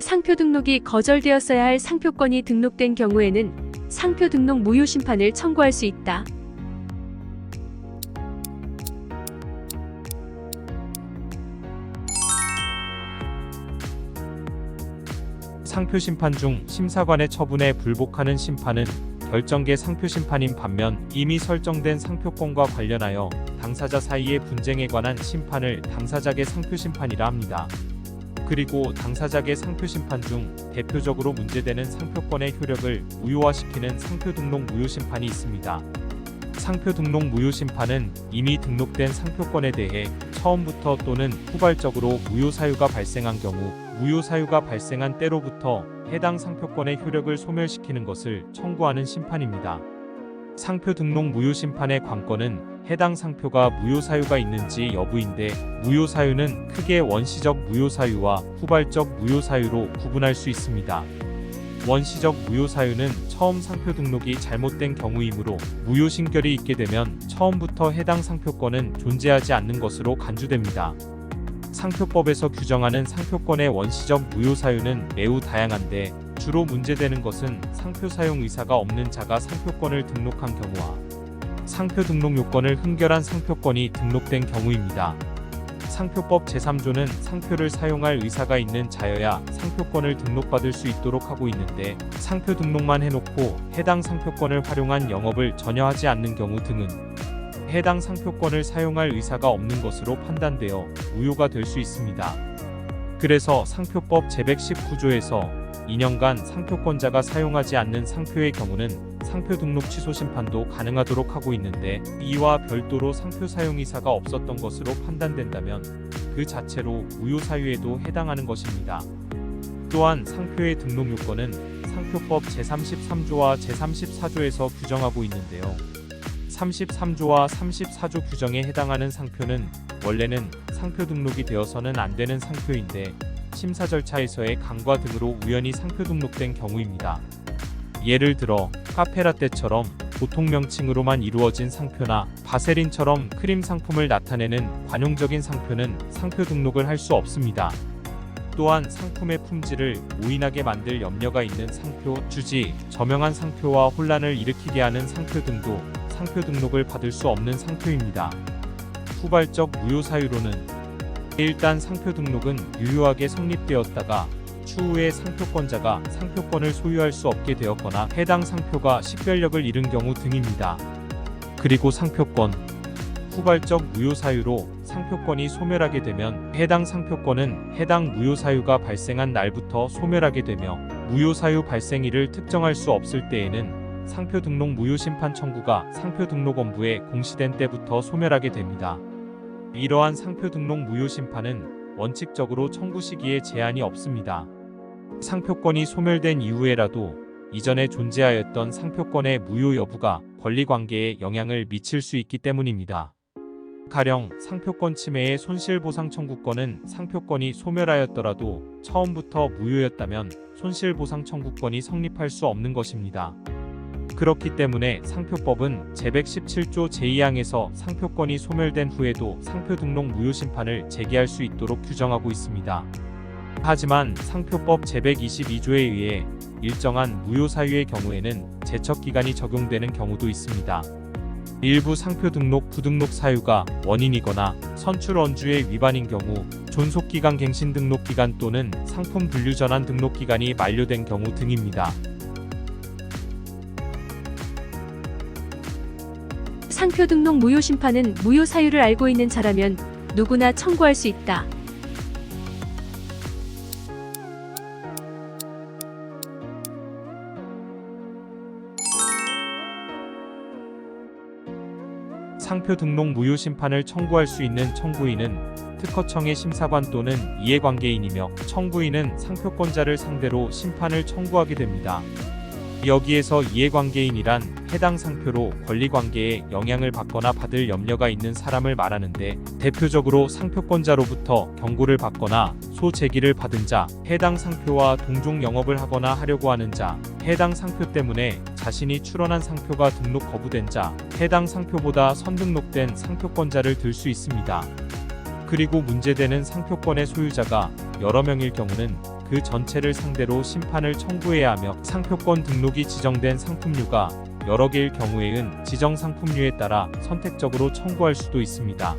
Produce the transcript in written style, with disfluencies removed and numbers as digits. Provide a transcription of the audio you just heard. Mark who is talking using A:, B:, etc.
A: 상표 등록이 거절되었어야 할 상표권이 등록된 경우에는 상표 등록 무효 심판을 청구할 수 있다.
B: 상표 심판 중 심사관의 처분에 불복하는 심판은 결정계 상표 심판인 반면 이미 설정된 상표권과 관련하여 당사자 사이의 분쟁에 관한 심판을 당사자계 상표 심판이라 합니다. 그리고 당사자계 상표 심판 중 대표적으로 문제되는 상표권의 효력을 무효화시키는 상표 등록 무효 심판이 있습니다. 상표 등록 무효 심판은 이미 등록된 상표권에 대해 처음부터 또는 후발적으로 무효 사유가 발생한 경우 무효 사유가 발생한 때로부터 해당 상표권의 효력을 소멸시키는 것을 청구하는 심판입니다. 상표 등록 무효 심판의 관건은 해당 상표가 무효 사유가 있는지 여부인데, 무효 사유는 크게 원시적 무효 사유와 후발적 무효 사유로 구분할 수 있습니다. 원시적 무효 사유는 처음 상표 등록이 잘못된 경우이므로 무효 신결이 있게 되면 처음부터 해당 상표권은 존재하지 않는 것으로 간주됩니다. 상표법에서 규정하는 상표권의 원시적 무효 사유는 매우 다양한데, 주로 문제되는 것은 상표 사용 의사가 없는 자가 상표권을 등록한 경우와 상표 등록 요건을 흠결한 상표권이 등록된 경우입니다. 상표법 제3조는 상표를 사용할 의사가 있는 자여야 상표권을 등록받을 수 있도록 하고 있는데, 상표 등록만 해놓고 해당 상표권을 활용한 영업을 전혀 하지 않는 경우 등은 해당 상표권을 사용할 의사가 없는 것으로 판단되어 무효가 될 수 있습니다. 그래서 상표법 제119조에서 2년간 상표권자가 사용하지 않는 상표의 경우는 상표 등록 취소 심판도 가능하도록 하고 있는데, 이와 별도로 상표 사용 의사가 없었던 것으로 판단된다면 그 자체로 무효 사유에도 해당하는 것입니다. 또한 상표의 등록 요건은 상표법 제33조와 제34조에서 규정하고 있는데요. 33조와 34조 규정에 해당하는 상표는 원래는 상표 등록이 되어서는 안 되는 상표인데, 심사 절차에서의 간과 등으로 우연히 상표 등록된 경우입니다. 예를 들어 카페라떼처럼 보통 명칭으로만 이루어진 상표나 바세린처럼 크림 상품을 나타내는 관용적인 상표는 상표 등록을 할 수 없습니다. 또한 상품의 품질을 오인하게 만들 염려가 있는 상표, 주지, 저명한 상표와 혼란을 일으키게 하는 상표 등도 상표 등록을 받을 수 없는 상표입니다. 후발적 무효 사유로는 일단 상표 등록은 유효하게 성립되었다가 추후에 상표권자가 상표권을 소유할 수 없게 되었거나 해당 상표가 식별력을 잃은 경우 등입니다. 그리고 상표권 후발적 무효 사유로 상표권이 소멸하게 되면 해당 상표권은 해당 무효 사유가 발생한 날부터 소멸하게 되며, 무효 사유 발생일을 특정할 수 없을 때에는 상표 등록 무효 심판 청구가 상표 등록원부에 공시된 때부터 소멸하게 됩니다. 이러한 상표 등록 무효 심판은 원칙적으로 청구 시기에 제한이 없습니다. 상표권이 소멸된 이후에라도 이전에 존재하였던 상표권의 무효 여부가 권리관계에 영향을 미칠 수 있기 때문입니다. 가령 상표권 침해의 손실보상 청구권은 상표권이 소멸하였더라도 처음부터 무효였다면 손실보상 청구권이 성립할 수 없는 것입니다. 그렇기 때문에 상표법은 제117조 제2항에서 상표권이 소멸된 후에도 상표 등록 무효 심판을 제기할 수 있도록 규정하고 있습니다. 하지만 상표법 제122조에 의해 일정한 무효 사유의 경우에는 제척기간이 적용되는 경우도 있습니다. 일부 상표 등록 부등록 사유가 원인이거나 선출 언주의 위반인 경우, 존속기간 갱신 등록기간 또는 상품 분류 전환 등록기간이 만료된 경우 등입니다.
A: 상표 등록 무효 심판은 무효 사유를 알고 있는 자라면 누구나 청구할 수 있다.
B: 상표 등록 무효 심판을 청구할 수 있는 청구인은 특허청의 심사관 또는 이해관계인이며, 청구인은 상표권자를 상대로 심판을 청구하게 됩니다. 여기에서 이해관계인이란 해당 상표로 권리관계에 영향을 받거나 받을 염려가 있는 사람을 말하는데, 대표적으로 상표권자로부터 경고를 받거나 소제기를 받은 자, 해당 상표와 동종 영업을 하거나 하려고 하는 자, 해당 상표 때문에 자신이 출원한 상표가 등록 거부된 자, 해당 상표보다 선등록된 상표권자를 들 수 있습니다. 그리고 문제되는 상표권의 소유자가 여러 명일 경우는 그 전체를 상대로 심판을 청구해야 하며 상표권 등록이 지정된 상품류가 여러 개일 경우에는 지정 상품류에 따라 선택적으로 청구할 수도 있습니다.